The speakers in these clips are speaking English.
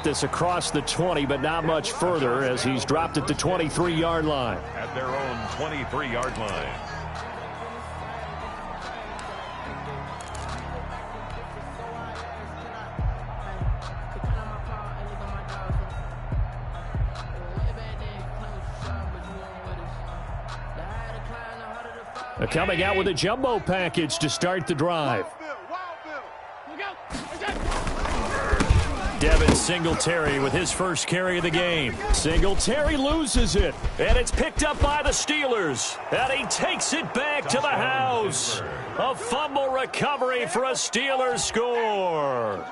This across the 20, but not much further as he's dropped it to 23-yard line. At their own 23-yard line. Coming out with a jumbo package to start the drive. Devin Singletary with his first carry of the game. Singletary loses it, and it's picked up by the Steelers. And he takes it back to the house. A fumble recovery for a Steelers score.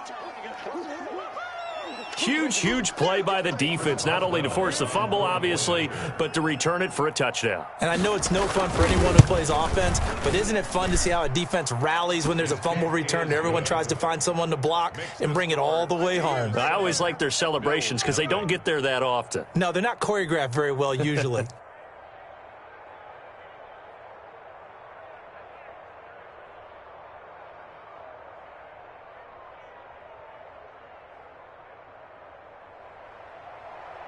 Huge play by the defense, not only to force the fumble, obviously, but to return it for a touchdown. And I know it's no fun for anyone who plays offense, but isn't it fun to see how a defense rallies when there's a fumble return and everyone tries to find someone to block and bring it all the way home? I always like their celebrations because they don't get there that often. No, they're not choreographed very well usually.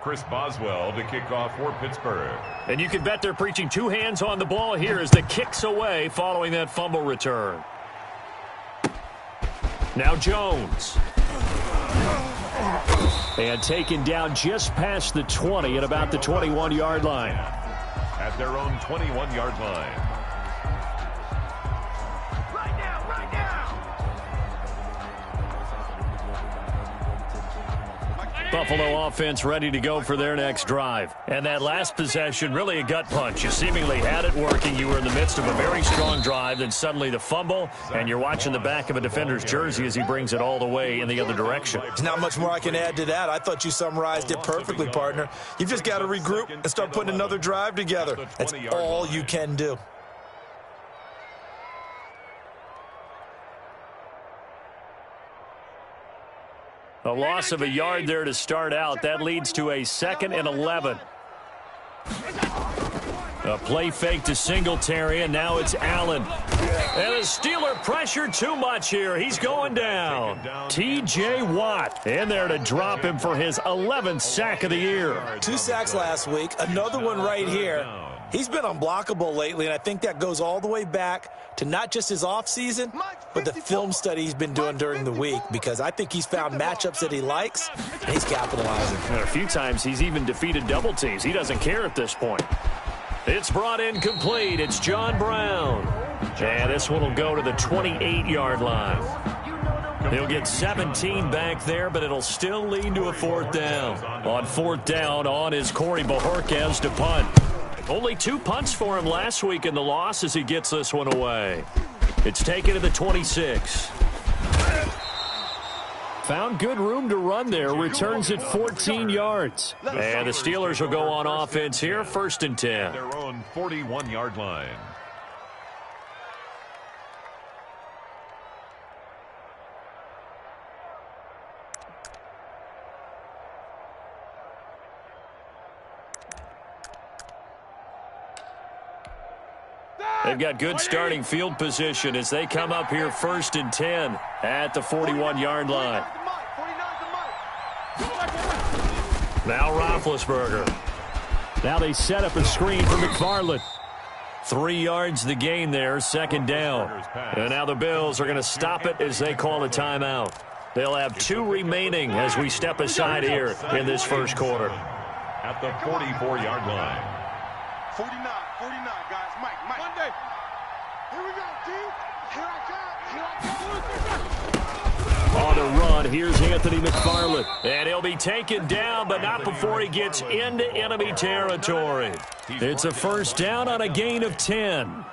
Chris Boswell to kick off for Pittsburgh. And you can bet they're preaching two hands on the ball here as the kick's away following that fumble return. Now Jones. And taken down just past the 20 at about the 21-yard line. At their own 21-yard line. Buffalo offense ready to go for their next drive. And that last possession, really a gut punch. You seemingly had it working. You were in the midst of a very strong drive, then suddenly the fumble, and you're watching the back of a defender's jersey as he brings it all the way in the other direction. There's not much more I can add to that. I thought you summarized it perfectly, partner. You've just got to regroup and start putting another drive together. That's all you can do. A loss of a yard there to start out. That leads to a 2nd and 11. A play fake to Singletary, and now it's Allen. And the Steeler pressure too much here. He's going down. T.J. Watt in there to drop him for his 11th sack of the year. 2 sacks last week, another one right here. He's been unblockable lately, and I think that goes all the way back to not just his offseason, but the film study he's been doing during the week, because I think he's found matchups that he likes, and he's capitalizing. And a few times he's even defeated double teams. He doesn't care at this point. It's brought in complete. It's John Brown. And this one will go to the 28-yard line. He'll get 17 back there, but it'll still lead to a 4th down. On 4th down, on is Corey Bojorquez to punt. Only 2 punts for him last week in the loss as he gets this one away. It's taken to the 26. Found good room to run there. Returns at 14 yards. And the Steelers will go on offense here. 1st and 10. Their own 41-yard line. They've got good starting field position as they come up here 1st and 10 at the 41-yard line. Now Roethlisberger. Now they set up a screen for McFarland. 3 yards the gain there, 2nd down. And now the Bills are going to stop it as they call a timeout. They'll have 2 remaining as we step aside here in this first quarter. At the 44-yard line. 49, guys. Mike. Monday. Here we go, D. Here I come. On the run, here's Anthony McFarland. And he'll be taken down, but not before he gets into enemy territory. It's a 1st down on a gain of 10.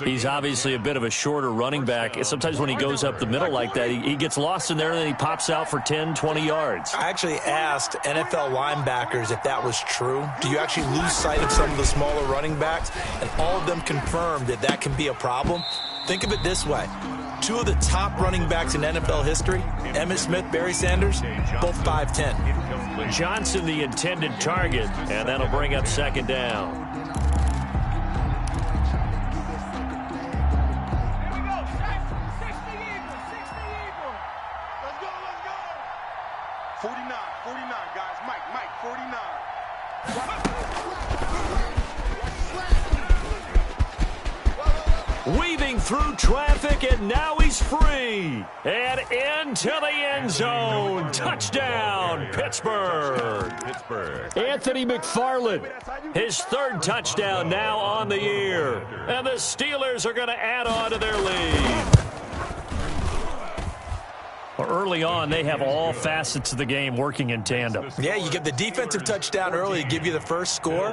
He's obviously a bit of a shorter running back. Sometimes when he goes up the middle like that, he gets lost in there and then he pops out for 10, 20 yards. I actually asked NFL linebackers if that was true. Do you actually lose sight of some of the smaller running backs? And all of them confirmed that that can be a problem. Think of it this way. 2 of the top running backs in NFL history, Emmitt Smith, Barry Sanders, both 5'10". Johnson the intended target, and that'll bring up 2nd down. 49. 49, guys. Mike, 49. Weaving through traffic, and now he's free. And into the end zone. Touchdown, Pittsburgh. Anthony McFarland, his third touchdown now on the year. And the Steelers are going to add on to their lead. Early on, they have all facets of the game working in tandem. Yeah, you get the defensive touchdown early to give you the first score,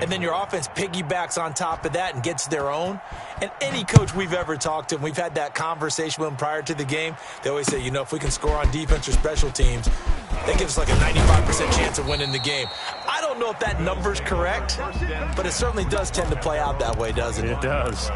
and then your offense piggybacks on top of that and gets their own. And any coach we've ever talked to, and we've had that conversation with them prior to the game, they always say, you know, if we can score on defense or special teams, that gives us like a 95% chance of winning the game. I don't know if that number's correct, but it certainly does tend to play out that way, doesn't it? It does.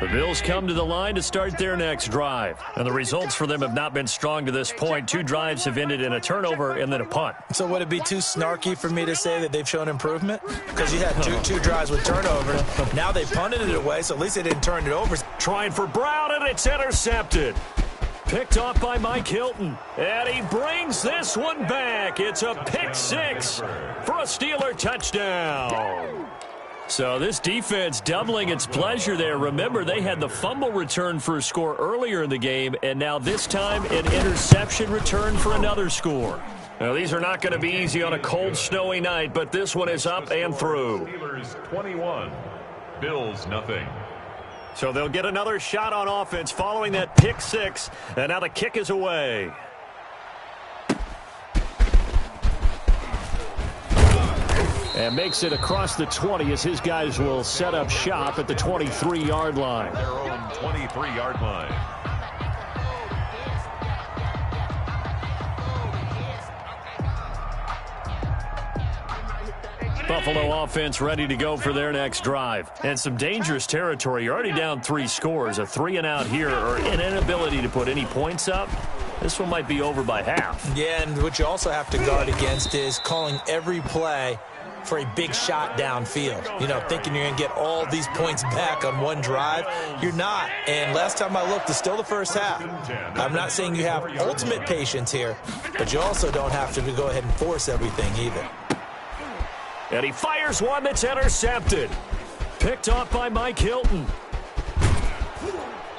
The Bills come to the line to start their next drive. And the results for them have not been strong to this point. 2 drives have ended in a turnover and then a punt. So would it be too snarky for me to say that they've shown improvement? Because you had two drives with turnovers. Now they punted it away, so at least they didn't turn it over. Trying for Brown, and it's intercepted. Picked off by Mike Hilton. And he brings this one back. It's a pick 6 for a Steeler touchdown. So this defense doubling its pleasure there. Remember, they had the fumble return for a score earlier in the game, and now this time an interception return for another score. Now, these are not going to be easy on a cold, snowy night, but this one is up and through. Steelers 21, Bills nothing. So they'll get another shot on offense following that pick 6, and now the kick is away. And makes it across the 20 as his guys will set up shop at the 23-yard line. Their own 23-yard line. Buffalo offense ready to go for their next drive. And some dangerous territory. You're already down 3 scores. A 3-and-out here or an inability to put any points up. This one might be over by half. Yeah, and what you also have to guard against is calling every play for a big shot downfield. You know, thinking you're going to get all these points back on one drive. You're not. And last time I looked, it's still the first half. I'm not saying you have ultimate patience here, but you also don't have to go ahead and force everything either. And he fires one that's intercepted. Picked off by Mike Hilton.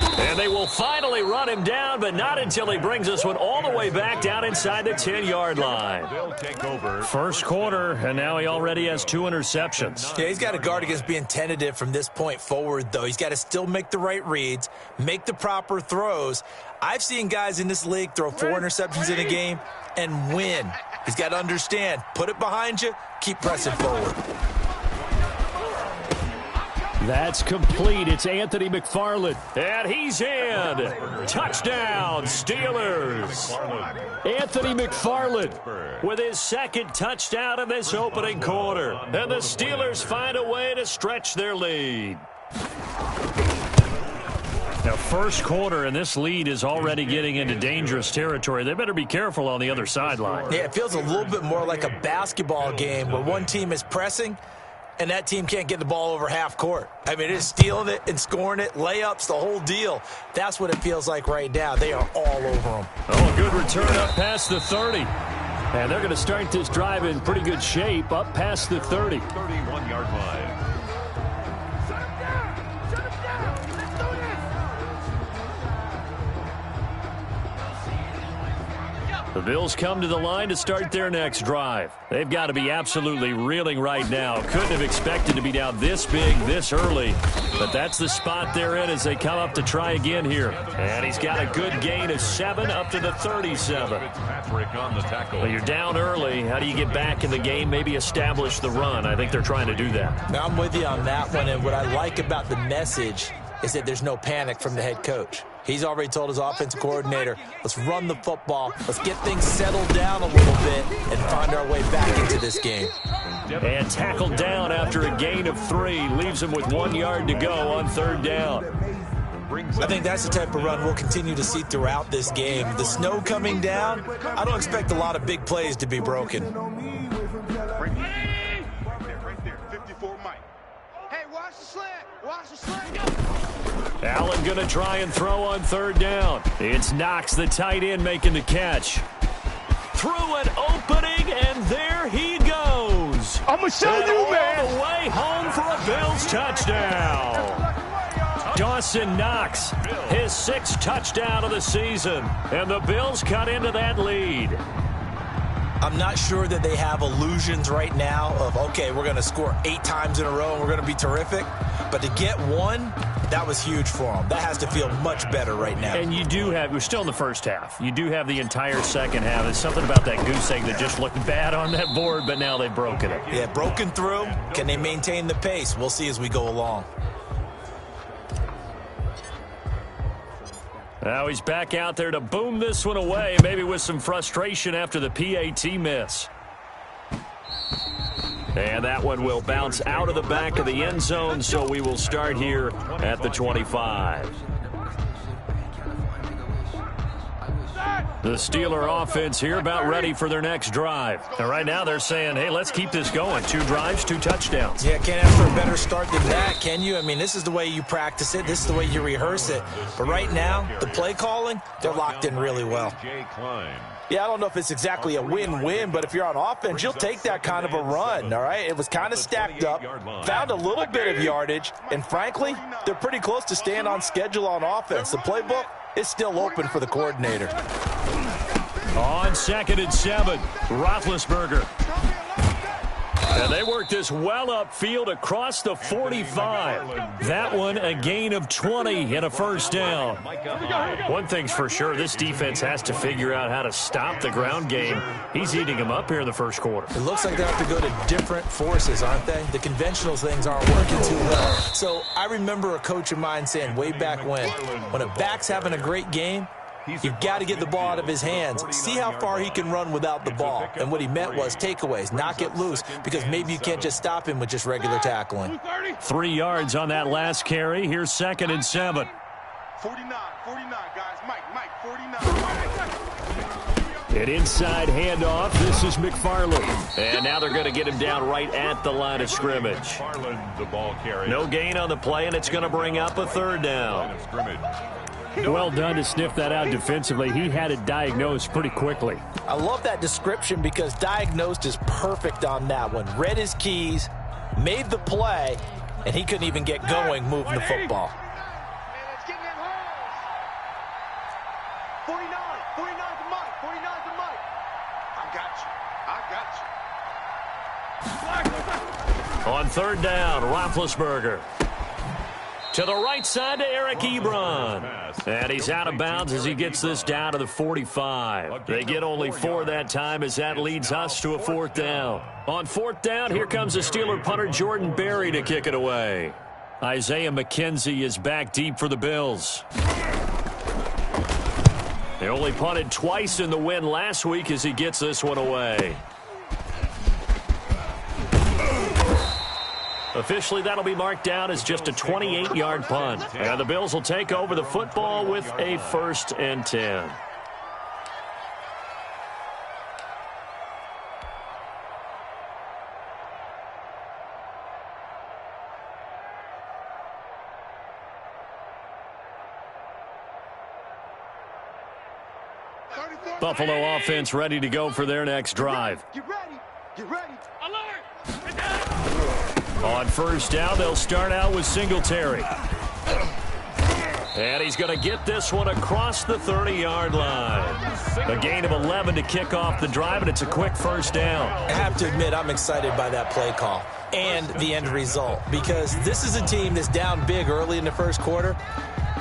And they will finally run him down, but not until he brings this one all the way back down inside the 10-yard line. They'll take over. First quarter, and now he already has 2 interceptions. Yeah, he's got to guard against being tentative from this point forward, though. He's got to still make the right reads, make the proper throws. I've seen guys in this league throw 4 interceptions in a game and win. He's got to understand, put it behind you, keep pressing forward. That's complete. It's Anthony McFarland. And he's in. Touchdown, Steelers. Anthony McFarland with his second touchdown in this opening quarter. And the Steelers find a way to stretch their lead. Now, first quarter, and this lead is already getting into dangerous territory. They better be careful on the other sideline. Yeah, it feels a little bit more like a basketball game where one team is pressing and that team can't get the ball over half court. I mean, it is stealing it and scoring it, layups, the whole deal. That's what it feels like right now. They are all over them. Oh, good return up past the 30. And they're going to start this drive in pretty good shape up past the 30. 31-yard line. The Bills come to the line to start their next drive. They've got to be absolutely reeling right now. Couldn't have expected to be down this big, this early. But that's the spot they're in as they come up to try again here. And he's got a good gain of 7 up to the 37. Fitzpatrick on the tackle. Well, you're down early. How do you get back in the game, maybe establish the run? I think they're trying to do that. Now, I'm with you on that one. And what I like about the message is that there's no panic from the head coach. He's already told his offensive coordinator, let's run the football, let's get things settled down a little bit and find our way back into this game. And tackled down after a gain of 3. Leaves him with 1 yard to go on 3rd down. I think that's the type of run we'll continue to see throughout this game. The snow coming down, I don't expect a lot of big plays to be broken. Right there. 54 Mike. Hey, watch the slant. Watch the slant. Allen going to try and throw on 3rd down. It's Knox, the tight end, making the catch. Through an opening, and there he goes. I'm going to show you, man. All the way home for a Bills touchdown. Dawson Knox, his 6th touchdown of the season, and the Bills cut into that lead. I'm not sure that they have illusions right now of, okay, we're going to score 8 times in a row and we're going to be terrific. But to get 1, that was huge for them. That has to feel much better right now. And you do have, we're still in the first half. You do have the entire second half. There's something about that goose egg that just looked bad on that board, but now they've broken it. Yeah, broken through. Can they maintain the pace? We'll see as we go along. Now he's back out there to boom this one away, maybe with some frustration after the PAT miss. And that one will bounce out of the back of the end zone, so we will start here at the 25. The Steeler offense here about ready for their next drive. And right now they're saying, hey, let's keep this going. 2 drives, 2 touchdowns. Yeah, can't ask for a better start than that, can you? I mean, this is the way you practice it. This is the way you rehearse it. But right now, the play calling, they're locked in really well. Yeah, I don't know if it's exactly a win-win, but if you're on offense, you'll take that kind of a run, all right? It was kind of stacked up, found a little bit of yardage, and frankly, they're pretty close to staying on schedule on offense. The playbook is still open for the coordinator. On 2nd and 7, Roethlisberger. And they work this well upfield across the 45. That one a gain of 20 and a first down. One thing's for sure, this defense has to figure out how to stop the ground game. He's eating them up here in the first quarter. It looks like they have to go to different forces, aren't they? The conventional things aren't working too well. So I remember a coach of mine saying way back when a back's having a great game, you've got to get the ball out of his hands. See how far he can run without the ball. And what he meant was takeaways, knock it loose, because maybe you can't just stop him with just regular tackling. 3 yards on that last carry. Here's 2nd and 7. 49, guys. Mike, 49. An inside handoff. This is McFarland. And now they're going to get him down right at the line of scrimmage. No gain on the play, and it's going to bring up a 3rd down. Well done to sniff that out defensively. He had it diagnosed pretty quickly. I love that description because diagnosed is perfect on that one. Read his keys, made the play, and he couldn't even get going moving the football. 49 to Mike. I got you. On 3rd down, Roethlisberger. To the right side to Eric Ebron. And he's out of bounds as he gets this down to the 45. They get only 4 that time as that leads us to a 4th down. On 4th down, here comes the Steeler punter Jordan Berry to kick it away. Isaiah McKenzie is back deep for the Bills. They only punted twice in the win last week as he gets this one away. Officially, that'll be marked down as just a 28-yard punt. And the Bills will take over the football with a 1st and 10. Buffalo offense ready to go for their next drive. Get ready. Alert. On 1st down, they'll start out with Singletary. And he's going to get this one across the 30-yard line. A gain of 11 to kick off the drive, and it's a quick 1st down. I have to admit, I'm excited by that play call and the end result, because this is a team that's down big early in the first quarter,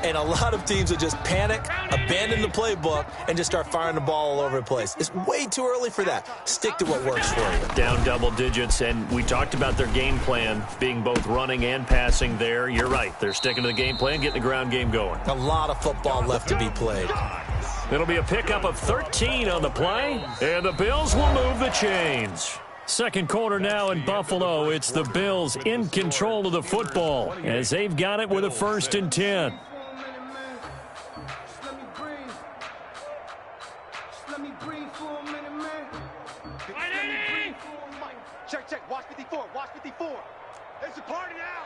and a lot of teams will just panic, abandon the playbook, and just start firing the ball all over the place. It's way too early for that. Stick to what works for you. Down double digits, and we talked about their game plan being both running and passing there. You're right. They're sticking to the game plan, getting the ground game going. A lot of football left to be played. It'll be a pickup of 13 on the play, and the Bills will move the chains. Second quarter now in Buffalo. It's the Bills in control of the football as they've got it with a 1st and 10. Check. Watch 54. Watch 54. It's a party now.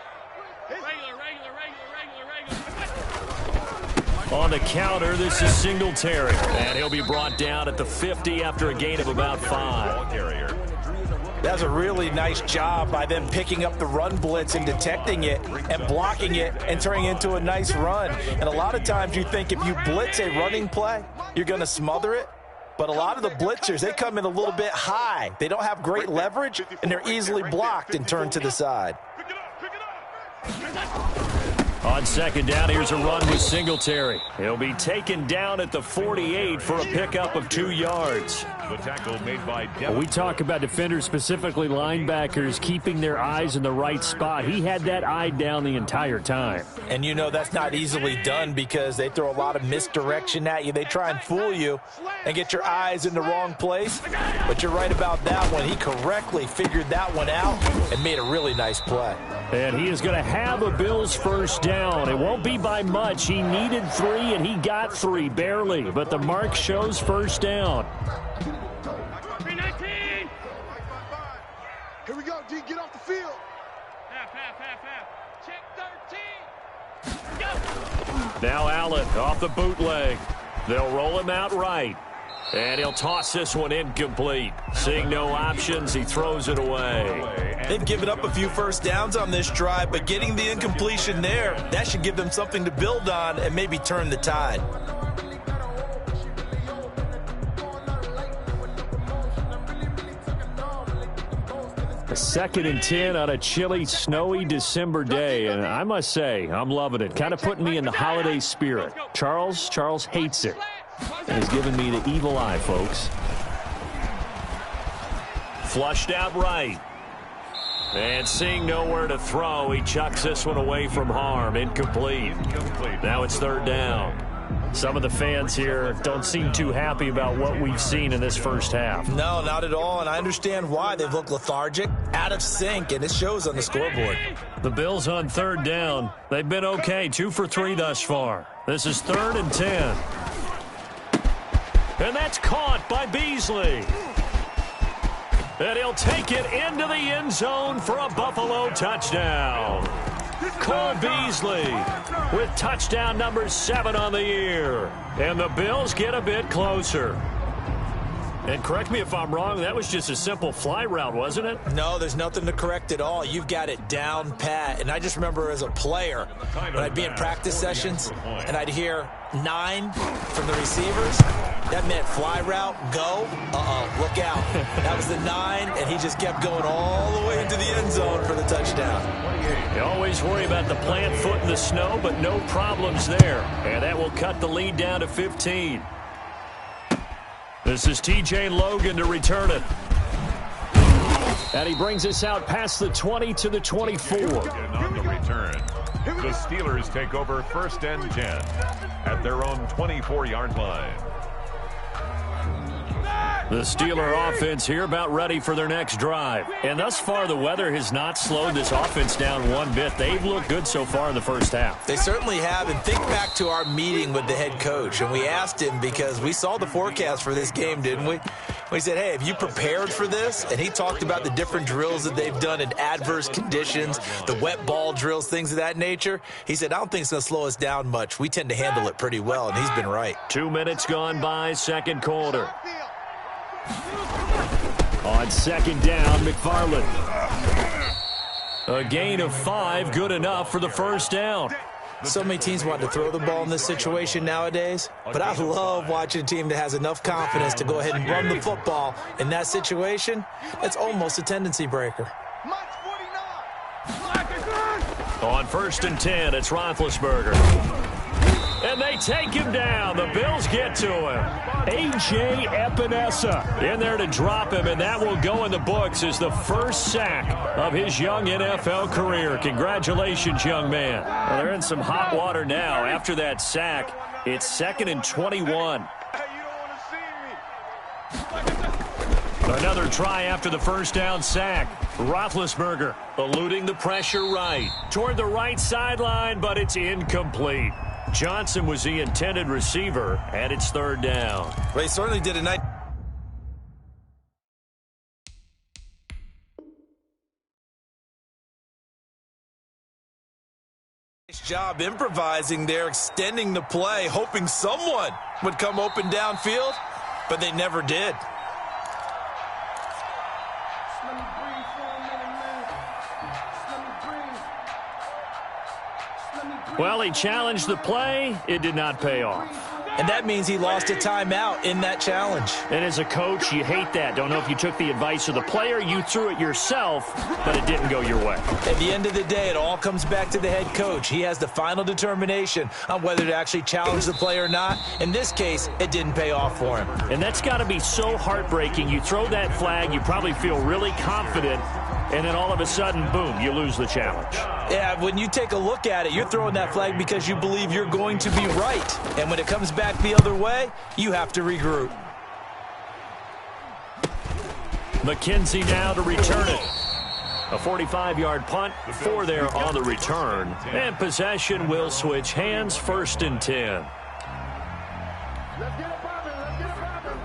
Regular. On the counter, this is Singletary. And he'll be brought down at the 50 after a gain of about 5. That's a really nice job by them picking up the run blitz and detecting it and blocking it and turning it into a nice run. And a lot of times you think if you blitz a running play, you're going to smother it. But a lot of the blitzers, they come in a little bit high. They don't have great leverage, and they're easily blocked and turned to the side. On second down, here's a run with Singletary. He'll be taken down at the 48 for a pickup of 2 yards. The tackle made by When we talk about defenders, specifically linebackers, keeping their eyes in the right spot, he had that eye down the entire time. And you know that's not easily done because they throw a lot of misdirection at you. They try and fool you and get your eyes in the wrong place. But you're right about that one. He correctly figured that one out and made a really nice play. And he is going to have a Bills first down. It won't be by much. He needed 3, and he got 3, barely. But the mark shows first down. 319. Here we go, D. Get off the field. Half. Check 13. Go. Now Allen off the bootleg. They'll roll him out right. And he'll toss this one incomplete. Seeing no options, he throws it away. They've given up a few first downs on this drive, but getting the incompletion there, that should give them something to build on and maybe turn the tide. A 2nd and 10 on a chilly, snowy December day, and I must say, I'm loving it. Kind of putting me in the holiday spirit. Charles hates it. And he's giving me the evil eye, folks. Flushed out right. And seeing nowhere to throw, he chucks this one away from harm. Incomplete. Now it's 3rd down. Some of the fans here don't seem too happy about what we've seen in this first half. No, not at all, and I understand why. They've looked lethargic, out of sync, and it shows on the scoreboard. The Bills on 3rd down. They've been okay, 2 for 3 thus far. This is 3rd and 10. And that's caught by Beasley. And he'll take it into the end zone for a Buffalo touchdown. Cole Beasley with touchdown number 7 on the year. And the Bills get a bit closer. And correct me if I'm wrong, that was just a simple fly route, wasn't it? No, there's nothing to correct at all. You've got it down pat. And I just remember as a player, when I'd be in practice sessions, and I'd hear 9 from the receivers, that meant fly route, go, look out. That was the 9, and he just kept going all the way into the end zone for the touchdown. You always worry about the plant foot in the snow, but no problems there. And that will cut the lead down to 15. This is T.J. Logan to return it. And he brings us out past the 20 to the 24. On the return, the Steelers take over 1st and 10 at their own 24-yard line. The Steeler offense here about ready for their next drive. And thus far, the weather has not slowed this offense down one bit. They've looked good so far in the first half. They certainly have. And think back to our meeting with the head coach. And we asked him because we saw the forecast for this game, didn't we? We said, hey, have you prepared for this? And he talked about the different drills that they've done in adverse conditions, the wet ball drills, things of that nature. He said, I don't think it's going to slow us down much. We tend to handle it pretty well, and he's been right. 2 minutes gone by, second quarter. On second down, McFarland. A gain of 5, good enough for the first down. So many teams want to throw the ball in this situation nowadays, but I love watching a team that has enough confidence to go ahead and run the football. In that situation, that's almost a tendency breaker. On 1st and 10, it's Roethlisberger. And they take him down. The Bills get to him. A.J. Epinesa in there to drop him, and that will go in the books as the first sack of his young NFL career. Congratulations, young man. Well, they're in some hot water now. After that sack, it's 2nd and 21. Another try after the first down sack. Roethlisberger eluding the pressure right. Toward the right sideline, but it's incomplete. Johnson was the intended receiver, and it's third down. Well, he certainly did a nice job improvising there, extending the play, hoping someone would come open downfield, but they never did. Well, he challenged the play. It did not pay off. And that means he lost a timeout in that challenge. And as a coach, you hate that. Don't know if you took the advice of the player, you threw it yourself, but it didn't go your way. At the end of the day, it all comes back to the head coach. He has the final determination on whether to actually challenge the play or not. In this case, it didn't pay off for him. And that's got to be so heartbreaking. You throw that flag, you probably feel really confident, and then all of a sudden, boom, you lose the challenge. Yeah, when you take a look at it, you're throwing that flag because you believe you're going to be right. And when it comes back the other way, you have to regroup. McKenzie now to return it. A 45-yard punt, 4 there on the return. And possession will switch hands, 1st and 10. Let's get it poppin'. Let's get it poppin'.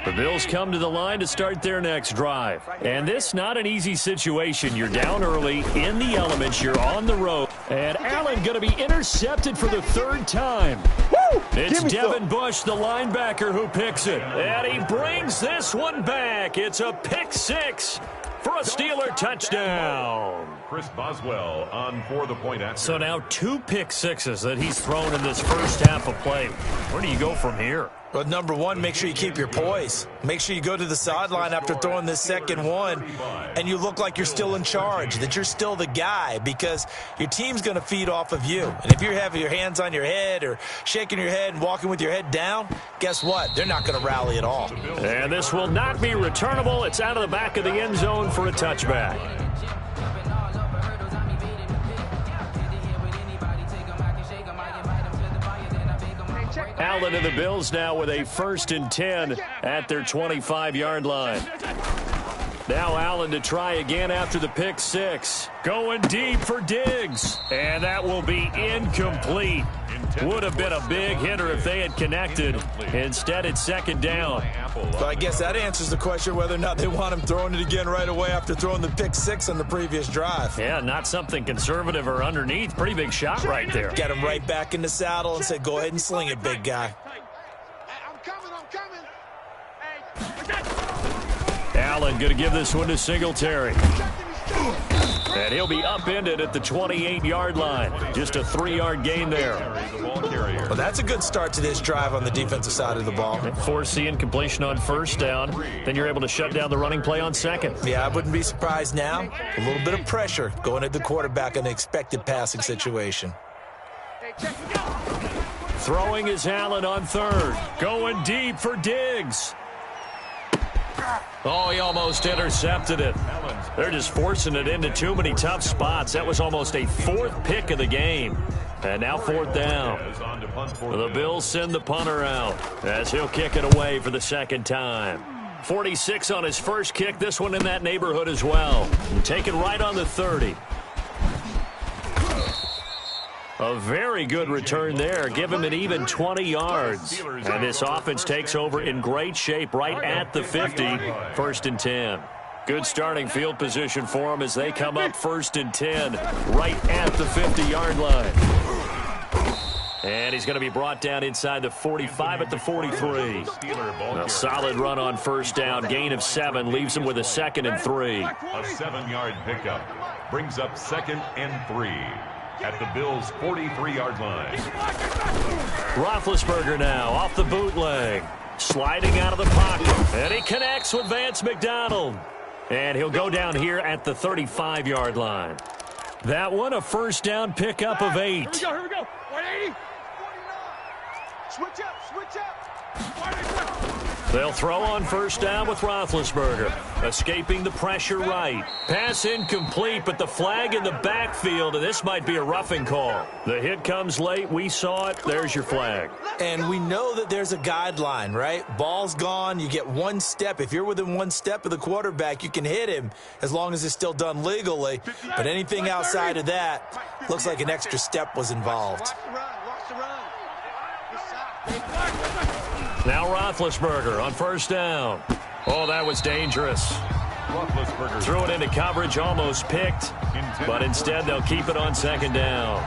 The Bills come to the line to start their next drive. And this not an easy situation. You're down early, in the elements, you're on the road. And Allen going to be intercepted for the 3rd time. Woo! It's Devin Bush, the linebacker, who picks it. And he brings this one back. It's a pick 6 for a Steeler touchdown. Chris Boswell on for the point after. So now 2 pick 6s that he's thrown in this first half of play. Where do you go from here? Well, number one, make sure you keep your poise. Make sure you go to the sideline after throwing this second one, and you look like you're still in charge, that you're still the guy, because your team's going to feed off of you. And if you're having your hands on your head or shaking your head and walking with your head down, guess what? They're not going to rally at all. And this will not be returnable. It's out of the back of the end zone for a touchback. Allen and the Bills now with a 1st and 10 at their 25-yard line. Now Allen to try again after the pick 6. Going deep for Diggs. And that will be incomplete. Would have been a big hitter if they had connected. Instead, it's 2nd down. Well, I guess that answers the question whether or not they want him throwing it again right away after throwing the pick 6 on the previous drive. Yeah, not something conservative or underneath. Pretty big shot right there. Get him right back in the saddle and say, go ahead and sling it, big guy. I'm coming. Allen going to give this one to Singletary. And he'll be upended at the 28-yard line. Just a 3-yard gain there. Well, that's a good start to this drive on the defensive side of the ball. Force the incompletion on 1st down. Then you're able to shut down the running play on 2nd. Yeah, I wouldn't be surprised now. A little bit of pressure going at the quarterback in an expected passing situation. Throwing is Allen on 3rd. Going deep for Diggs. Oh, he almost intercepted it. They're just forcing it into too many tough spots. That was almost a 4th pick of the game. And now 4th down. The Bills send the punter out as he'll kick it away for the 2nd time. 46 on his first kick. This one in that neighborhood as well. And taken right on the 30. A very good return there. Give him an even 20 yards. And this offense takes over in great shape right at the 50. 1st and 10. Good starting field position for them as they come up 1st and 10 right at the 50-yard line. And he's going to be brought down inside the 45 at the 43. A solid run on 1st down. Gain of 7 leaves him with a 2nd and 3. A 7-yard pickup brings up 2nd and 3. At the Bills' 43-yard line. Roethlisberger now off the bootleg. Sliding out of the pocket. And he connects with Vance McDonald. And he'll go down here at the 35-yard line. That one a 1st down pickup of 8. Here we go. 180. 49. Switch up. They'll throw on first down with Roethlisberger. Escaping the pressure right. Pass incomplete, but the flag in the backfield, and this might be a roughing call. The hit comes late. We saw it. There's your flag. And we know that there's a guideline, right? Ball's gone. You get one step. If you're within one step of the quarterback, you can hit him as long as it's still done legally. But anything outside of that, looks like an extra step was involved. Now Roethlisberger on first down. Oh, that was dangerous. Roethlisberger Threw it into coverage, almost picked, but instead they'll keep it on second down.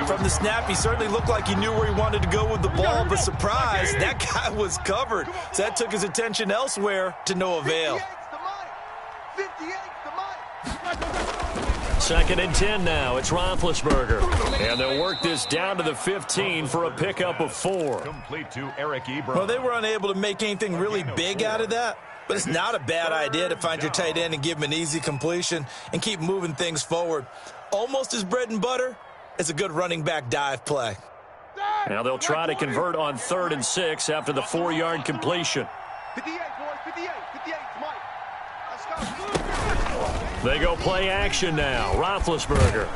From the snap, he certainly looked like he knew where he wanted to go with the ball, but surprise, that guy was covered. So that took his attention elsewhere to no avail. 2nd and 10 now. It's Roethlisberger. And they'll work this down to the 15 for a pickup of 4. complete to Eric Ebron. Well, they were unable to make anything really big out of that, but it's not a bad idea to find your tight end and give him an easy completion and keep moving things forward. Almost as bread and butter as a good running back dive play. Now they'll try to convert on 3rd and 6 after the 4-yard completion. 58, boys, 58, 58, Mike. Let's go. They go play action now. Roethlisberger.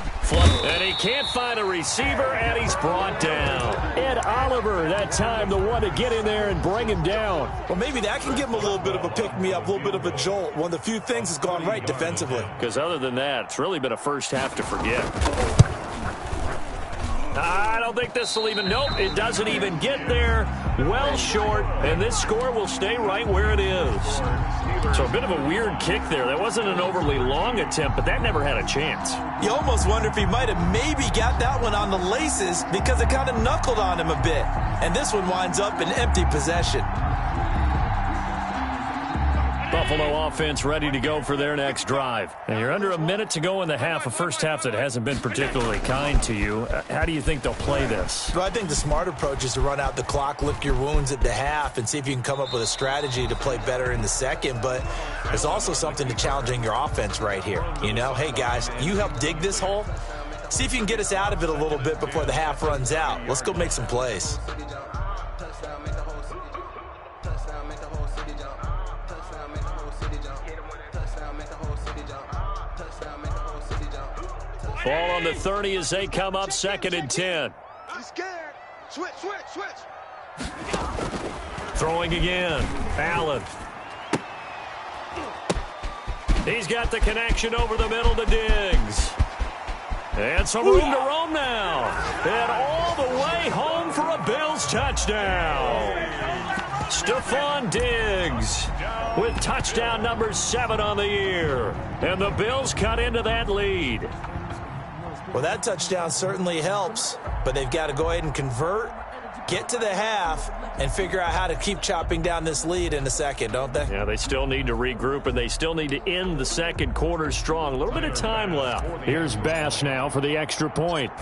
And he can't find a receiver, and he's brought down. Ed Oliver, that time, the one to get in there and bring him down. Well, maybe that can give him a little bit of a pick-me-up, a little bit of a jolt. One of the few things that's gone right defensively. Because other than that, it's really been a first half to forget. I don't think this will even, nope, it doesn't even get there. Well short, and this score will stay right where it is. So a bit of a weird kick there. That wasn't an overly long attempt, but that never had a chance. You almost wonder if he might have maybe got that one on the laces because it kind of knuckled on him a bit. And this one winds up in empty possession. Buffalo offense ready to go for their next drive. And you're under a minute to go in the half, a first half that hasn't been particularly kind to you. How do you think they'll play this? Well, I think the smart approach is to run out the clock, lick your wounds at the half, and see if you can come up with a strategy to play better in the second. But there's also something to challenging your offense right here. You know, hey, guys, you help dig this hole. See if you can get us out of it a little bit before the half runs out. Let's go make some plays. Ball on the 30 as they come up 2nd and 10. He's scared. Switch. Throwing again. Allen. He's got the connection over the middle to Diggs. And some room to roam now. And all the way home for a Bills touchdown. Stephon Diggs with touchdown number 7 on the year. And the Bills cut into that lead. Well, that touchdown certainly helps, but they've got to go ahead and convert, get to the half, and figure out how to keep chopping down this lead in a second, don't they? Yeah, they still need to regroup, and they still need to end the second quarter strong. A little bit of time left. Here's Bass now for the extra point.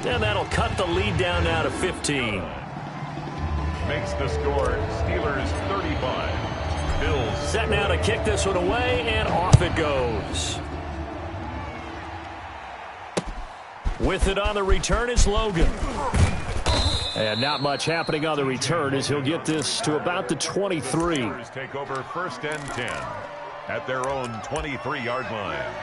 And that'll cut the lead down now to 15. Makes the score Steelers 35. Bills Set now to kick this one away, and off it goes. With it on the return is Logan. And not much happening on the return as he'll get this to about the 23. Steelers take over 1st and 10 at their own 23-yard line.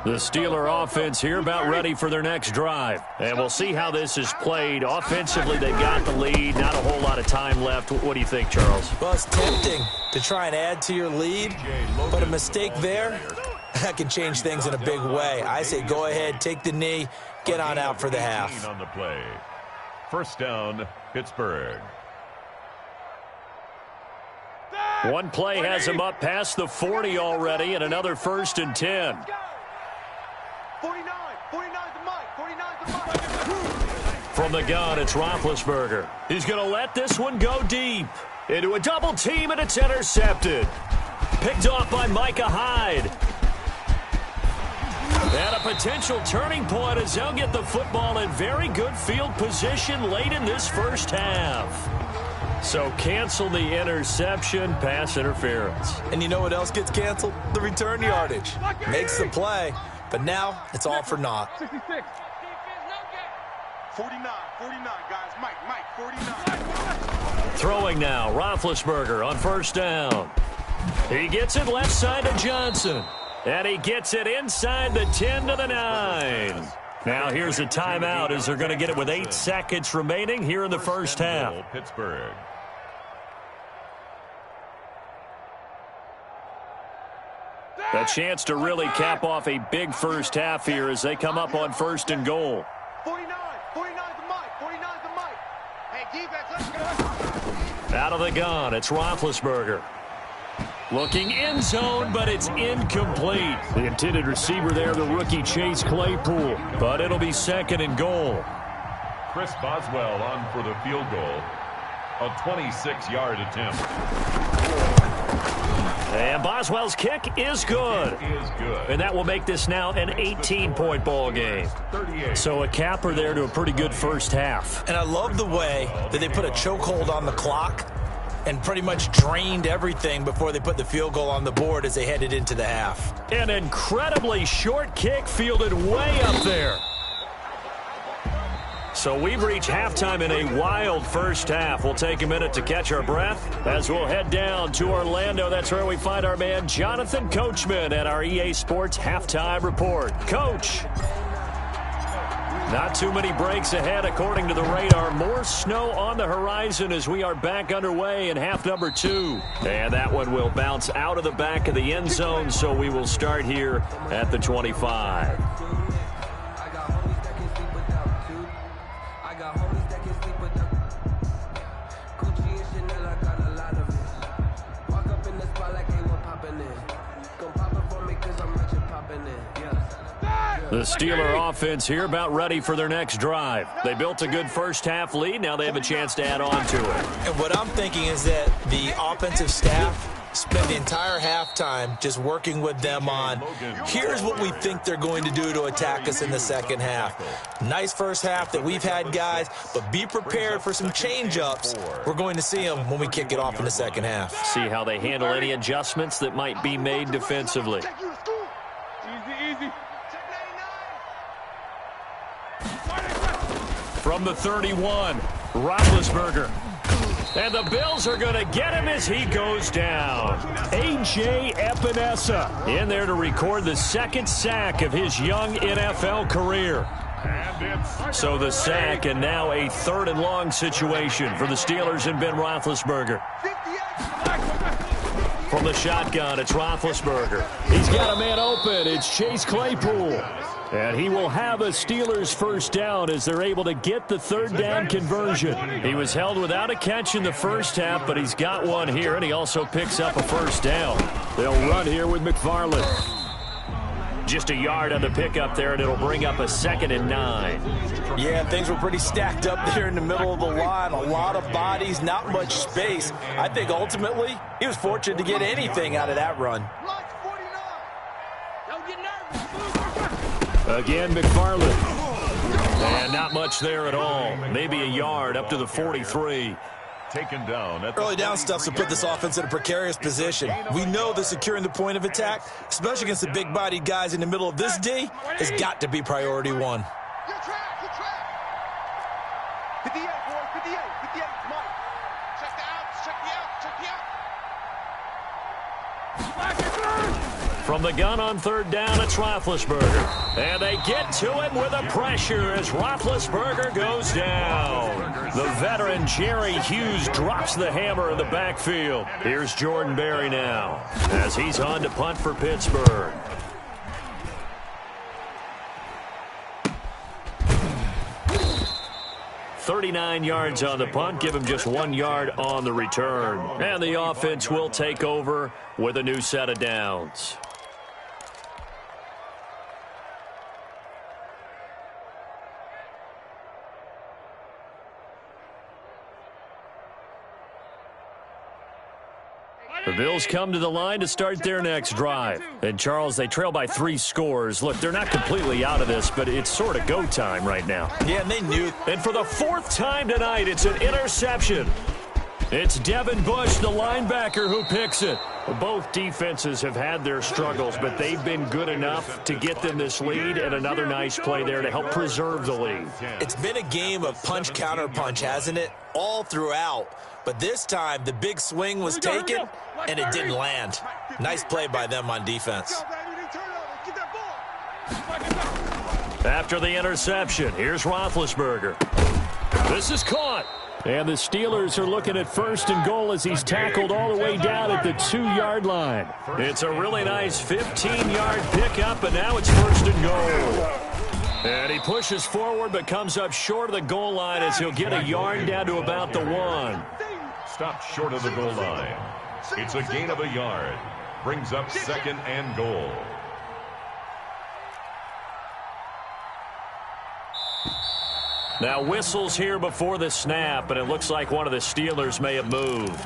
The Steeler offense here about ready for their next drive. And we'll see how this is played. Offensively, they've got the lead. Not a whole lot of time left. What do you think, Charles? Well, it's tempting to try and add to your lead, but a mistake there, that can change things in a big way. I say go ahead, take the knee, get on out for the half. On the play. 1st down, Pittsburgh. One play has him up past the 40 already, and another 1st and 10. 49 to Mike. 49 to Mike. From the gun, it's Roethlisberger. He's going to let this one go deep. Into a double team, and it's intercepted. Picked off by Micah Hyde. And a potential turning point as they'll get the football in very good field position late in this first half. So cancel the interception, pass interference. And you know what else gets canceled? The return yardage. Makes the play, but now it's all for naught. 66. 49, guys. Mike, 49. Throwing now, Roethlisberger on first down. He gets it left side to Johnson. And he gets it inside the 10 to the 9. Now here's a timeout as they're going to get it with 8 seconds remaining here in the first half. Pittsburgh. A chance to really cap off a big first half here as they come up on first and goal. 49 the Mike. Hey, defense, let's go. Out of the gun, it's Roethlisberger. Looking end zone, but it's incomplete. The intended receiver there, the rookie Chase Claypool. But it'll be second and goal. Chris Boswell on for the field goal. A 26-yard attempt. And Boswell's kick is good. And that will make this now an 18-point ball game. So a capper there to a pretty good first half. And I love the way that they put a chokehold on the clock and pretty much drained everything before they put the field goal on the board as they headed into the half. An incredibly short kick fielded way up there. So we've reached halftime in a wild first half. We'll take a minute to catch our breath as we'll head down to Orlando. That's where we find our man Jonathan Coachman at our EA Sports Halftime Report. Coach, not too many breaks ahead according to the radar. More snow on the horizon as we are back underway in half number 2. And that one will bounce out of the back of the end zone, so we will start here at the 25. The Steeler offense here about ready for their next drive. They built a good first half lead. Now they have a chance to add on to it. And what I'm thinking is that the offensive staff spent the entire halftime just working with them on, here's what we think they're going to do to attack us in the second half. Nice first half that we've had, guys, but be prepared for some change-ups. We're going to see them when we kick it off in the second half. See how they handle any adjustments that might be made defensively. Easy. From the 31, Roethlisberger. And the Bills are going to get him as he goes down. A.J. Epinesa in there to record the second sack of his young NFL career. So the sack, and now a third and long situation for the Steelers and Ben Roethlisberger. From the shotgun, it's Roethlisberger. He's got a man open. It's Chase Claypool. And he will have a Steelers first down as they're able to get the third down conversion. He was held without a catch in the first half, but he's got one here, and he also picks up a first down. They'll run here with McFarland. Just a yard on the pickup there, and it'll bring up a 2nd and 9. Yeah, things were pretty stacked up there in the middle of the line. A lot of bodies, not much space. I think ultimately he was fortunate to get anything out of that run. Again, McFarland. And not much there at all. Maybe a yard up to the 43. Taken down at Early down stuff to put this offense in a precarious position. We know that securing the point of attack, especially against the big-bodied guys in the middle of this D, has got to be priority one. Good track. 58, boys, 58, Mike. Check the outs, check the out. From the gun on third down, it's Roethlisberger. And they get to him with a pressure as Roethlisberger goes down. The veteran Jerry Hughes drops the hammer in the backfield. Here's Jordan Berry now as he's on to punt for Pittsburgh. .39 yards on the punt, give him just 1 yard on the return. And the offense will take over with a new set of downs. Bills come to the line to start their next drive. And, Charles, they trail by 3 scores. Look, they're not completely out of this, but it's sort of go time right now. Yeah, and they knew. And for the 4th time tonight, it's an interception. It's Devin Bush, the linebacker, who picks it. Both defenses have had their struggles, but they've been good enough to get them this lead, and another nice play there to help preserve the lead. It's been a game of punch-counter-punch, hasn't it? All throughout. But this time, the big swing was taken, and it didn't land. Nice play by them on defense. After the interception, here's Roethlisberger. This is caught. And the Steelers are looking at 1st and goal as he's tackled all the way down at the 2-yard line. It's a really nice 15-yard pickup, and now it's 1st and goal. And he pushes forward but comes up short of the goal line as he'll get a yard down to about the 1. Stopped short of the goal line. It's a gain of a yard. Brings up 2nd and goal. Now whistles here before the snap, and it looks like one of the Steelers may have moved.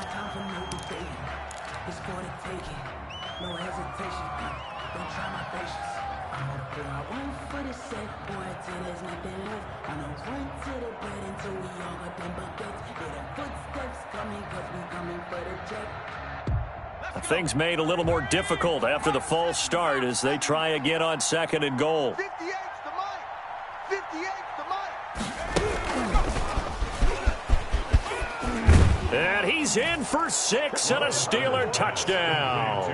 Things made a little more difficult after the false start as they try again on 2nd and goal. And he's in for 6 and a Steeler touchdown.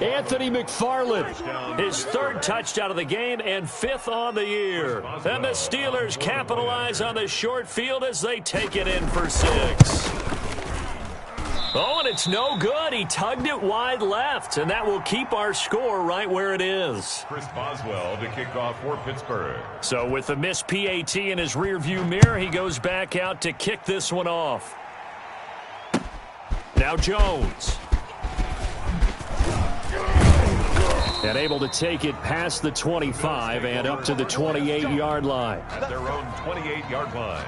Anthony McFarland, his 3rd touchdown of the game and 5th on the year. And the Steelers capitalize on the short field as they take it in for 6. Oh, and it's no good. He tugged it wide left, and that will keep our score right where it is. Chris Boswell to kick off for Pittsburgh. So with the missed PAT in his rearview mirror, he goes back out to kick this one off. Now Jones. And able to take it past the 25 and up to the 28-yard line. At their own 28-yard line.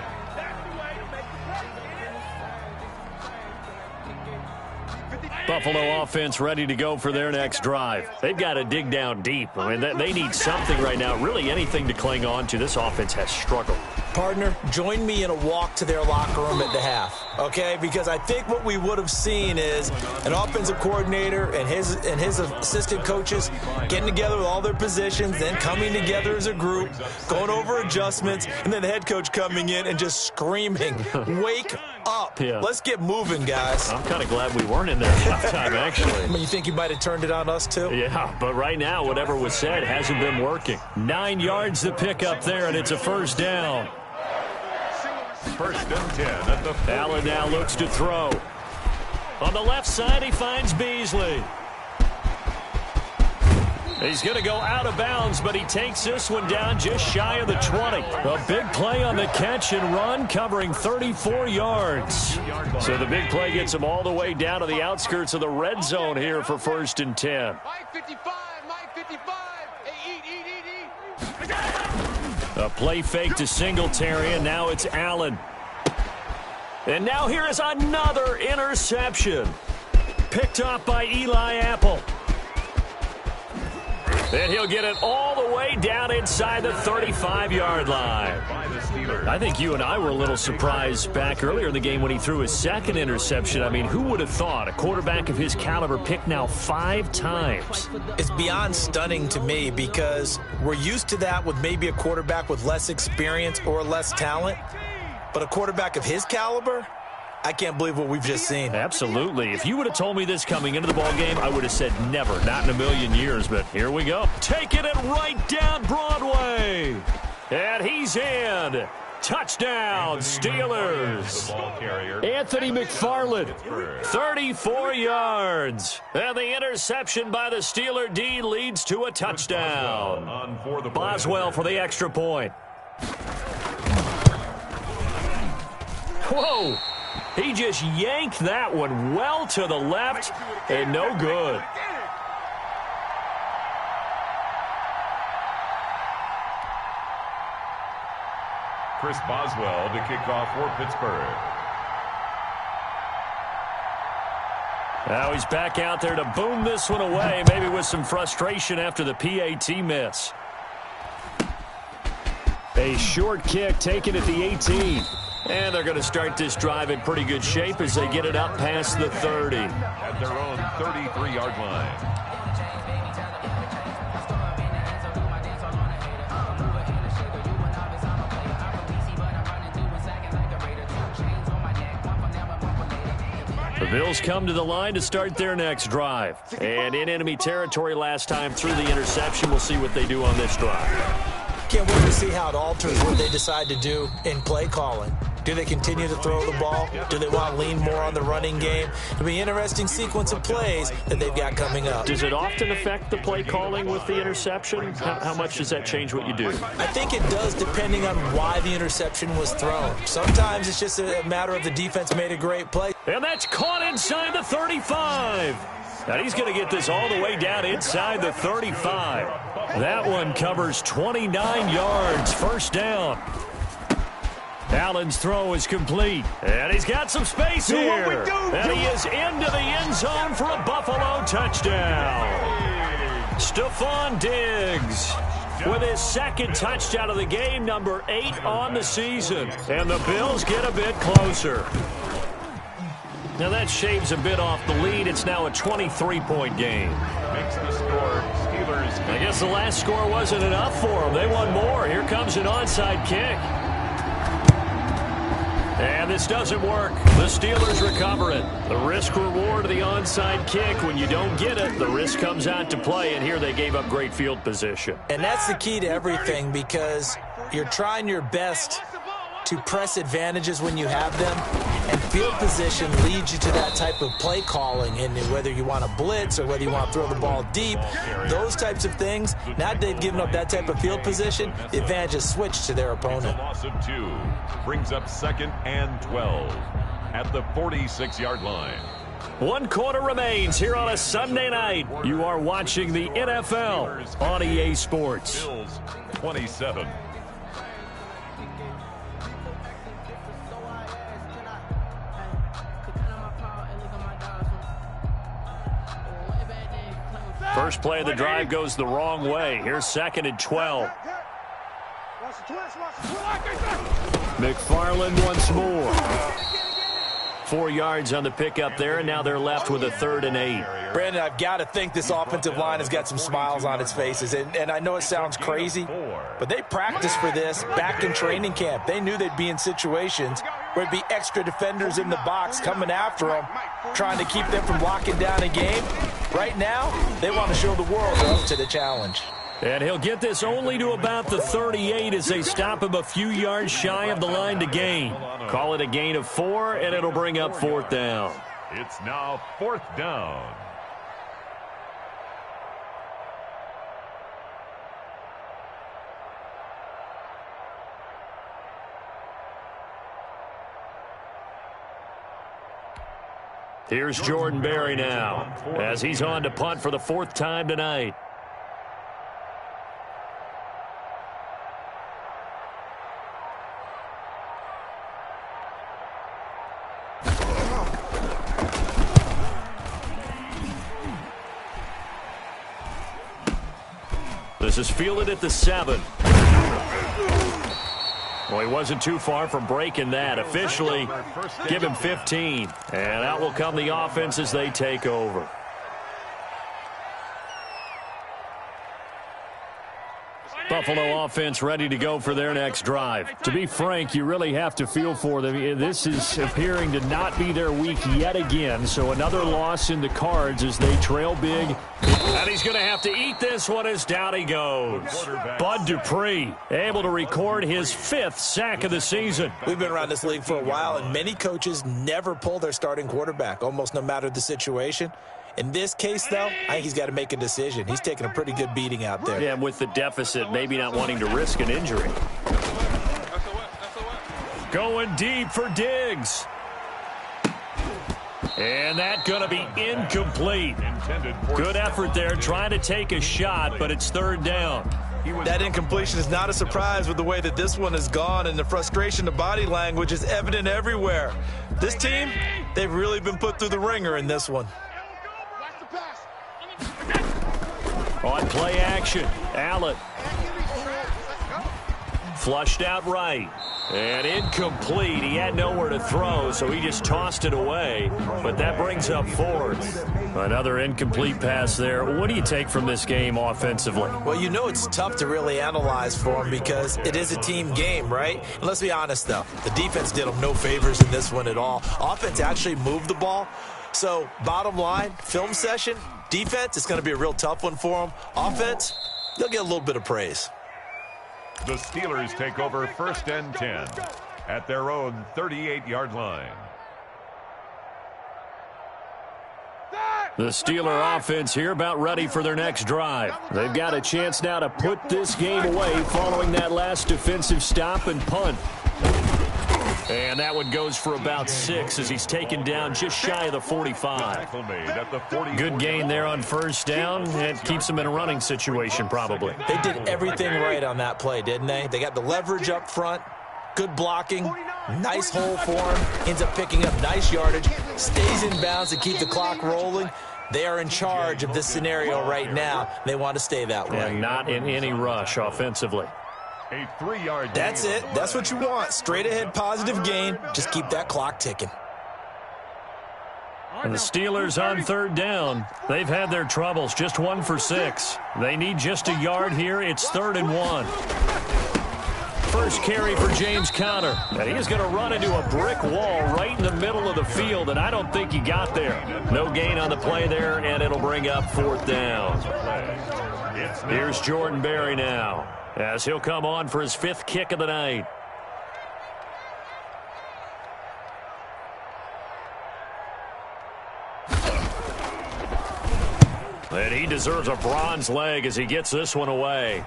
Buffalo offense ready to go for their next drive. They've got to dig down deep. I mean, they need something right now, really anything to cling on to. This offense has struggled. Partner, join me in a walk to their locker room at the half, okay? Because I think what we would have seen is an offensive coordinator and his assistant coaches getting together with all their positions, then coming together as a group, going over adjustments, and then the head coach coming in and just screaming, wake up. Yeah. Let's get moving, guys. I'm kind of glad we weren't in there at halftime, actually. I mean, you think you might have turned it on us, too? Yeah, but right now, whatever was said hasn't been working. 9 yards to pick up there, and it's a 1st down. 1st and 10 at the Allen now looks to throw. On the left side, he finds Beasley. He's going to go out of bounds, but he takes this one down just shy of the 20. A big play on the catch and run, covering 34 yards. So the big play gets him all the way down to the outskirts of the red zone here for 1st and 10. Mike 55, Mike 55. Hey, eat. A play fake to Singletary, and now it's Allen. And now here is another interception. Picked up by Eli Apple. And he'll get it all the way down inside the 35-yard line. I think you and I were a little surprised back earlier in the game when he threw his 2nd interception. I mean, who would have thought a quarterback of his caliber picked now 5 times? It's beyond stunning to me because we're used to that with maybe a quarterback with less experience or less talent. But a quarterback of his caliber, I can't believe what we've just seen. Absolutely. If you would have told me this coming into the ballgame, I would have said never, not in a million years. But here we go. Taking it right down Broadway. And he's in. Touchdown, Steelers. Anthony McFarland, 34 yards. And the interception by the Steeler D leads to a touchdown. Boswell for the extra point. Whoa. He just yanked that one well to the left and no good. Chris Boswell to kick off for Pittsburgh. Now he's back out there to boom this one away, maybe with some frustration after the PAT miss. A short kick taken at the 18. And they're going to start this drive in pretty good shape as they get it up past the 30. At their own 33-yard line. The Bills come to the line to start their next drive. And in enemy territory last time through the interception. We'll see what they do on this drive. Can't wait to see how it alters what they decide to do in play calling. Do they continue to throw the ball? Do they want to lean more on the running game? It'll be an interesting sequence of plays that they've got coming up. Does it often affect the play calling with the interception? How much does that change what you do? I think it does, depending on why the interception was thrown. Sometimes it's just a matter of the defense made a great play. And that's caught inside the 35. And he's going to get this all the way down inside the 35. That one covers 29 yards. First down. Allen's throw is complete. And he's got some space here. And he is into the end zone for a Buffalo touchdown. Stephon Diggs with his second touchdown of the game, number 8 on the season. And the Bills get a bit closer. Now that shaves a bit off the lead. It's now a 23-point game. Makes the score Steelers. I guess the last score wasn't enough for them. They won more. Here comes an onside kick. And this doesn't work. The Steelers recover it. The risk-reward of the onside kick. When you don't get it, the risk comes out to play, and here they gave up great field position. And that's the key to everything, because you're trying your best to press advantages when you have them, and field position leads you to that type of play calling. And whether you want to blitz or whether you want to throw the ball deep, those types of things, now that they've given up that type of field position, the advantage is switched to their opponent. A loss of 2 brings up 2nd and 12 at the 46-yard line. 1 quarter remains here on a Sunday night. You are watching the NFL on EA Sports. Bills 27. First play of the drive goes the wrong way. Here's 2nd and 12. McFarland once more. 4 yards on the pickup there, and now they're left with a 3rd and 8. Brandon, I've got to think this offensive line has got some smiles on its faces. And I know it sounds crazy, but they practiced for this back in training camp. They knew they'd be in situations where it'd be extra defenders in the box coming after them, trying to keep them from locking down a game. Right now, they want to show the world they're up to the challenge. And he'll get this only to about the 38 as they stop him a few yards shy of the line to gain. Call it a gain of 4, and it'll bring up 4th down. It's now 4th down. Here's Jordan Berry now as he's on to punt for the 4th time tonight. This is fielded at the 7. Well, he wasn't too far from breaking that. Officially, give him 15. And out will come the offense as they take over. Buffalo offense ready to go for their next drive. To be frank, you really have to feel for them. This is appearing to not be their week yet again. So another loss in the cards as they trail big. And he's going to have to eat this one as down he goes. Bud Dupree able to record his 5th sack of the season. We've been around this league for a while, and many coaches never pull their starting quarterback, almost no matter the situation. In this case, though, I think he's got to make a decision. He's taking a pretty good beating out there. Yeah, and with the deficit, maybe not wanting to risk an injury. Going deep for Diggs. And that's going to be incomplete. Good effort there, trying to take a shot, but it's 3rd down. That incompletion is not a surprise with the way that this one has gone, and the frustration of body language is evident everywhere. This team, they've really been put through the ringer in this one. On play action, Allen. Flushed out right. And incomplete. He had nowhere to throw, so he just tossed it away. But that brings up fourth. Another incomplete pass there. What do you take from this game offensively? Well, you know it's tough to really analyze for him because it is a team game, right? And let's be honest, though. The defense did him no favors in this one at all. Offense actually moved the ball. So, bottom line, film session, defense, it's going to be a real tough one for them. Offense, they'll get a little bit of praise. The Steelers take over 1st and 10 at their own 38-yard line. The Steeler offense here about ready for their next drive. They've got a chance now to put this game away following that last defensive stop and punt. And that one goes for about 6 as he's taken down just shy of the 45. Good gain there on 1st down. It keeps them in a running situation probably. They did everything right on that play, didn't they? They got the leverage up front, good blocking, nice hole for him, ends up picking up nice yardage, stays in bounds to keep the clock rolling. They are in charge of this scenario right now. They want to stay that way. And not in any rush offensively. A 3-yard. That's it. That's what you want. Straight ahead positive gain. Just keep that clock ticking. And the Steelers on 3rd down. They've had their troubles. Just 1 for 6. They need just a yard here. It's 3rd and 1. First carry for James Conner. And he is going to run into a brick wall right in the middle of the field, and I don't think he got there. No gain on the play there, and it'll bring up 4th down. Here's Jordan Berry now, as he'll come on for his 5th kick of the night. And he deserves a bronze leg as he gets this one away.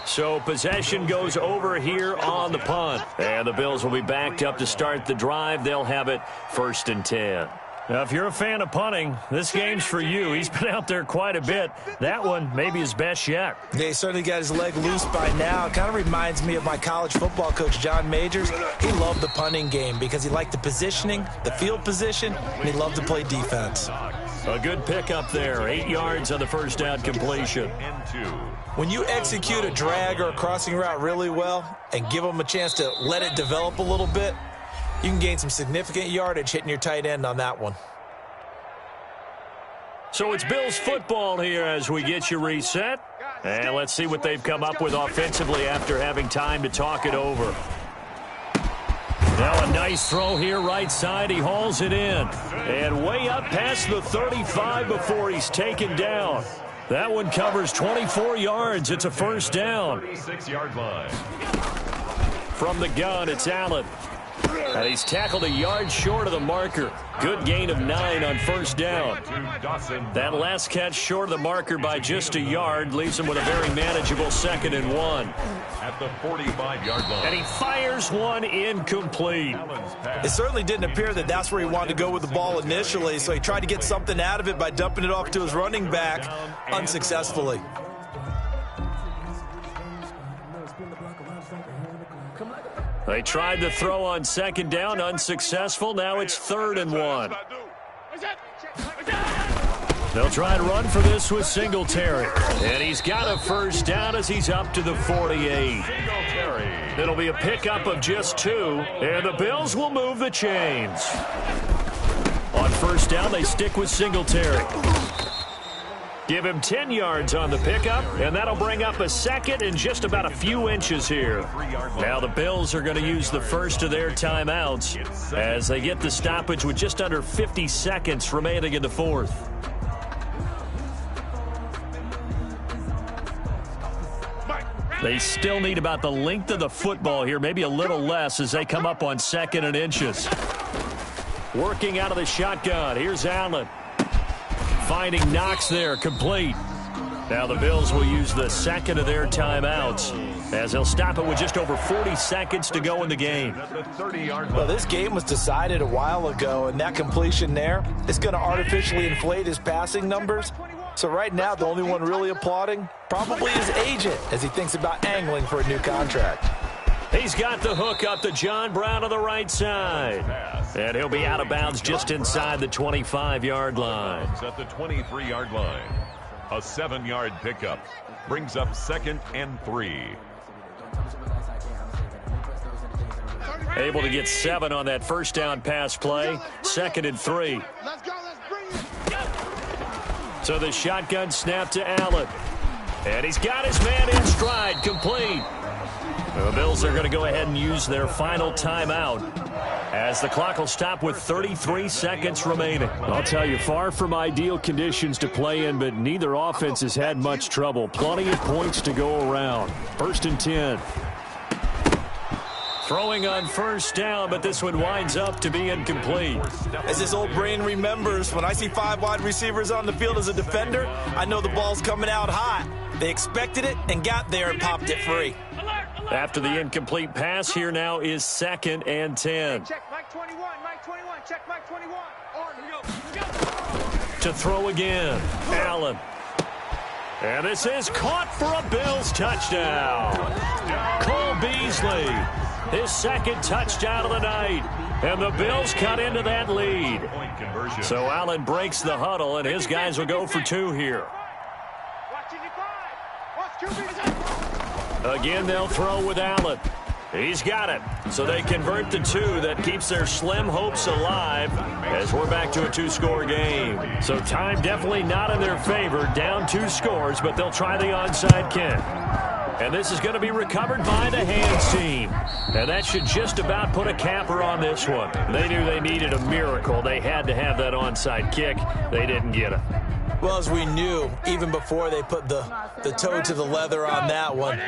So possession goes over here on the punt. And the Bills will be backed up to start the drive. They'll have it 1st and 10. Now, if you're a fan of punting, this game's for you. He's been out there quite a bit. That one may be his best yet. Yeah, he certainly got his leg loose by now. It kind of reminds me of my college football coach, John Majors. He loved the punting game because he liked the positioning, the field position, and he loved to play defense. A good pickup there. 8 yards on the 1st down completion. When you execute a drag or a crossing route really well and give them a chance to let it develop a little bit, you can gain some significant yardage hitting your tight end on that one. So it's Bills football here as we get you reset. And let's see what they've come up with offensively after having time to talk it over. Now a nice throw here right side. He hauls it in. And way up past the 35 before he's taken down. That one covers 24 yards. It's a 1st down. 36-yard line. From the gun, it's Allen. And he's tackled a yard short of the marker. Good gain of 9 on 1st down. That last catch short of the marker by just a yard leaves him with a very manageable 2nd and 1. At the 45-yard line. And he fires one incomplete. It certainly didn't appear that that's where he wanted to go with the ball initially, so he tried to get something out of it by dumping it off to his running back unsuccessfully. They tried to throw on 2nd down, unsuccessful. Now it's 3rd and 1. They'll try and run for this with Singletary. And he's got a 1st down as he's up to the 48. It'll be a pickup of just 2, and the Bills will move the chains. On 1st down, they stick with Singletary. Give him 10 yards on the pickup, and that'll bring up a 2nd and just about a few inches here. Now the Bills are going to use the first of their timeouts as they get the stoppage with just under 50 seconds remaining in the 4th. They still need about the length of the football here, maybe a little less as they come up on 2nd and inches. Working out of the shotgun, here's Allen. Finding Knox there, complete. Now the Bills will use the 2nd of their timeouts as they'll stop it with just over 40 seconds to go in the game. Well, this game was decided a while ago, and that completion there is going to artificially inflate his passing numbers. So right now, the only one really applauding probably his agent as he thinks about angling for a new contract. He's got the hook up to John Brown on the right side. And he'll be out of bounds just inside the 25-yard line. At the 23-yard line. A 7-yard pickup brings up 2nd and 3. Able to get 7 on that first down pass play. 2nd and 3. Let's go. Let's bring it. So the shotgun snap to Allen. And he's got his man in stride, complete. The Bills are going to go ahead and use their final timeout as the clock will stop with 33 seconds remaining. I'll tell you, far from ideal conditions to play in, but neither offense has had much trouble. Plenty of points to go around. 1st and 10. Throwing on first down, but this one winds up to be incomplete. As his old brain remembers, when I see 5 wide receivers on the field as a defender, I know the ball's coming out hot. They expected it and got there and popped it free. After the incomplete pass, here now is 2nd and 10. Check Mike 21. Mike 21. Check Mike 21. To throw again, Allen. And this is caught for a Bills touchdown. Cole Beasley, his 2nd touchdown of the night. And the Bills cut into that lead. So Allen breaks the huddle, and his guys will go for 2 here. Again, they'll throw with Allen. He's got it. So they convert the 2. That keeps their slim hopes alive as we're back to a 2-score game. So time definitely not in their favor. Down 2 scores, but they'll try the onside kick. And this is going to be recovered by the hands team. And that should just about put a capper on this one. They knew they needed a miracle. They had to have that onside kick. They didn't get it. Well, as we knew, even before they put the toe to the leather on that one,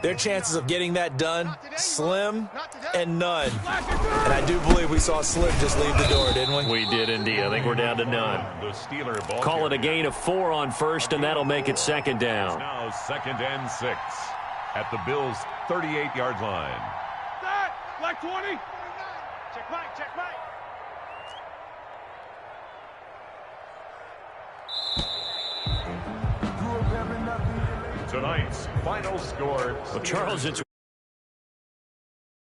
their chances of getting that done, slim and none. And I do believe we saw Slim just leave the door, didn't we? We did indeed. I think we're down to none. Call it a gain of 4 on first, and that'll make it 2nd down. Now 2nd and 6 at the Bills' 38-yard line. Like 20. Check Mike. Check Mike. Tonight's final score. Well, Charles, it's